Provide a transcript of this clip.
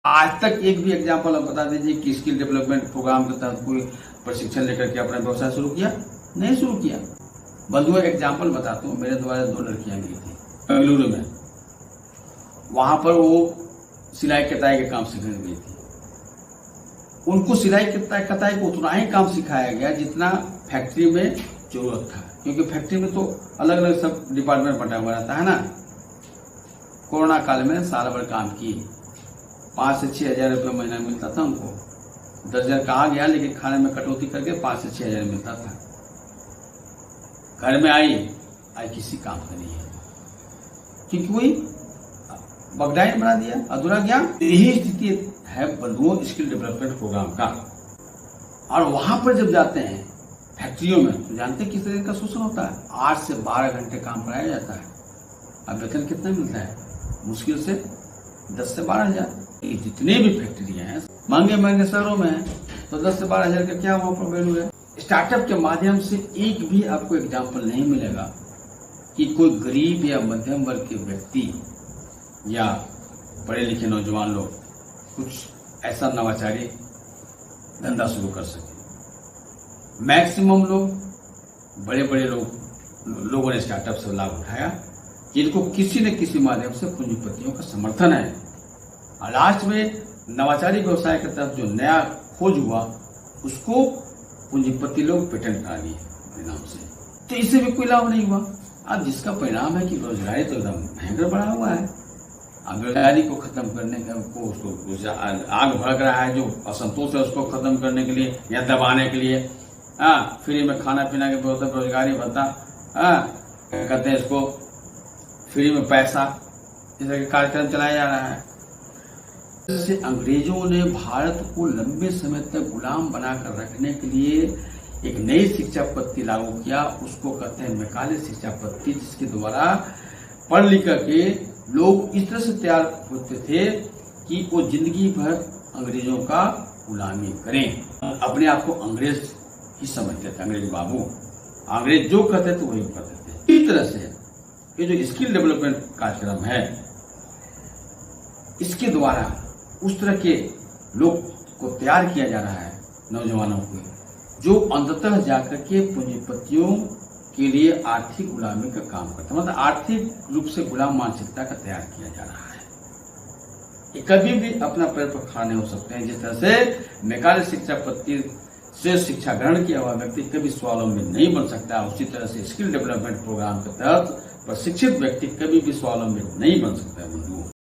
आज तक एक भी एग्जाम्पल आप बता दीजिए कि स्किल डेवलपमेंट प्रोग्राम के तहत कोई प्रशिक्षण लेकर के अपना व्यवसाय शुरू किया? नहीं शुरू किया। बंधुओं, एग्जाम्पल बताता हूँ। मेरे द्वारा 2 लड़कियां गई थी बेंगलुरु में। वहां पर वो सिलाई कताई के काम सीखने गई थी। उनको सिलाई कताई को उतना ही काम सिखाया गया जितना फैक्ट्री में जरूरत था, क्योंकि फैक्ट्री में तो अलग अलग सब डिपार्टमेंट बटा हुआ रहता है ना। कोरोना काल में साल भर काम किए, 5 से 6 हजार रुपये महीना मिलता था उनको। 10 हजार कहा गया, लेकिन खाने में कटौती करके 5 से 6 हजार मिलता था। घर में आई किसी काम का नहीं है, क्योंकि कोई बगडाइन बना दिया, अधूरा ज्ञान। यही स्थिति है बंधुओं स्किल डेवलपमेंट प्रोग्राम का। और वहां पर जब जाते हैं फैक्ट्रियों में, तो जानते हैं किस तरह का शोषण होता है। 8 से 12 घंटे काम कराया जाता है। अब वेतन कितना मिलता है? मुश्किल से 10 से 12 हजार। जितने भी फैक्ट्रियां हैं महंगे शहरों में है, तो 10 से 12 हजार का क्या वहां पर वैल्यू है? स्टार्टअप के माध्यम से एक भी आपको एग्जाम्पल नहीं मिलेगा कि कोई गरीब या मध्यम वर्ग के व्यक्ति या पढ़े लिखे नौजवान लोग कुछ ऐसा नवाचारी धंधा शुरू कर सके। मैक्सिमम लोग, बड़े बड़े लोगों ने स्टार्टअप से लाभ उठाया, जिनको किसी न किसी माध्यम से पूंजीपतियों का समर्थन है। और लास्ट में नवाचारी व्यवसाय के तहत जो नया खोज हुआ, उसको पूंजीपति लोग पेटेंट करा लिए परिणाम से। तो इससे भी कोई लाभ नहीं हुआ। अब जिसका परिणाम है कि रोजगारी तो एकदम भयंकर बढ़ा हुआ है। अब बेरोजगारी को खत्म करने का उसको आग भड़क रहा है, जो असंतोष है उसको खत्म करने के लिए या दबाने के लिए फ्री में खाना पीना की व्यवस्था, बेरोजगारी भत्ता, कहते हैं इसको फ्री में पैसा, इस तरह के कार्यक्रम चलाया जा रहा है। जैसे अंग्रेजों ने भारत को लंबे समय तक गुलाम बनाकर रखने के लिए एक नई शिक्षा पद्धति लागू किया, उसको कहते हैं मैकाले शिक्षा पद्धति, जिसके द्वारा पढ़ लिख के लोग इस तरह से तैयार होते थे कि वो जिंदगी भर अंग्रेजों का गुलामी करें। अपने आप को अंग्रेज ही समझते थे, अंग्रेज बाबू। अंग्रेज जो कहते थे वही करते थे। इस तरह से ये जो स्किल डेवलपमेंट कार्यक्रम है, इसके द्वारा उस तरह के लोग को तैयार किया जा रहा है, नौजवानों को, जो अंततः जाकर के पूंजीपतियों के लिए आर्थिक गुलामी का काम करता है। मतलब आर्थिक रूप से गुलाम मानसिकता का तैयार किया जा रहा है। ये कभी भी अपना पैर पर खड़ा नहीं हो सकते हैं। जिस तरह से मैकाले शिक्षा पद्धति से शिक्षा ग्रहण किया हुआ व्यक्ति कभी स्वावलंबी नहीं बन सकता, उसी तरह से स्किल डेवलपमेंट प्रोग्राम के तहत प्रशिक्षित व्यक्ति कभी भी स्वावलंबी नहीं बन सकता है।